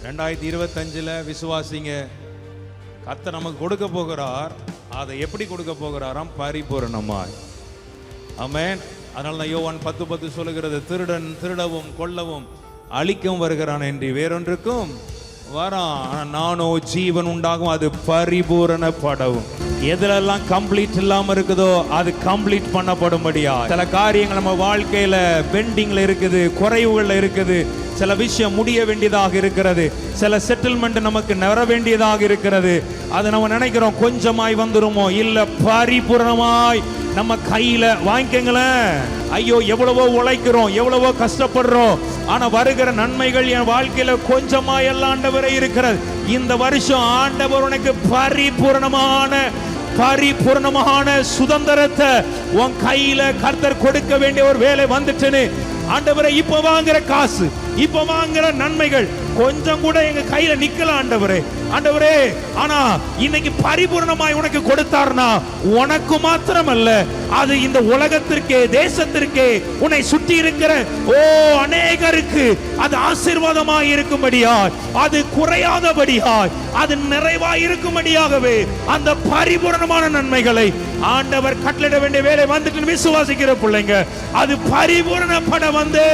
2025 விசுவாசிங்க, கர்த்தர் நமக்கு கொடுக்க போகிறார். அதை எப்படி கொடுக்க போகிறாராம்? பரிபூரணமாய். ஆமென். அதனால தான் யோவான் 10:10 சொல்லுகிறது, திருடன் திருடவும் கொல்லவும் அழிக்கவும் வருகிறான் என்று வேறொன்றுக்கும் வரான், நானோ ஜீவன் உண்டாகும், அது பரிபூரணப்படவும். எதுலெல்லாம் கம்ப்ளீட் இல்லாம இருக்குதோ அது கம்ப்ளீட் பண்ணப்படும்படியா. சில காரியங்கள் நம்ம வாழ்க்கையில பெண்டிங்ல இருக்குது, குறைவுகள்ல இருக்குது, சில விஷயம் முடிய வேண்டியதாக இருக்கிறது, சில செட்டில்மெண்ட் நமக்கு நெற வேண்டியதாக இருக்கிறது. அது நம்ம நினைக்கிறோம் கொஞ்சமாய் வந்துருமோ, இல்ல பரிபூரணமாய் நம்ம கையில வாங்கிக்கங்களேன். ஐயோ எவ்வளவோ உழைக்கிறோம், எவ்வளவோ கஷ்டப்படுறோம், ஆனா வருகிற நன்மைகள் என் வாழ்க்கையில கொஞ்சமாய் எல்லாம் ஆண்டவரே இருக்கிறது. இந்த வருஷம் ஆண்டவர் உனக்கு பரிபூரணமான சுதந்திரத்தை உன் கையில கர்த்தர் கொடுக்க வேண்டிய ஒரு வேலை வந்துட்டுன்னு. ஆண்டவரே இப்ப வாங்குற காசு, இப்ப வாங்குற நன்மைகள் கொஞ்சம் கூட எங்க கையில நிக்கல ஆண்டவரே. ஆண்டவரே ஆனா இன்னைக்கு பரிபூர்ணமாய் உனக்கு கொடுத்தார்னா உனக்கு மாத்திரமல்ல, அது இந்த உலகத்திற்கே தேசத்திற்கே உன்னை சுற்றி இருக்கிற அநேகருக்கு அது ஆசீர்வாதமாய் இருக்கும்படியாய், அது குறையாதபடியாய், அது நிறைவாய் இருக்கும்படியாகவே அந்த பரிபூர்ணமான நன்மைகளை ஆண்டவர் கட்டளையிட வேண்டிய வேலை வந்துட்டு விசுவாசிக்கிற பிள்ளைங்க, அது பரிபூரணப்பட வந்து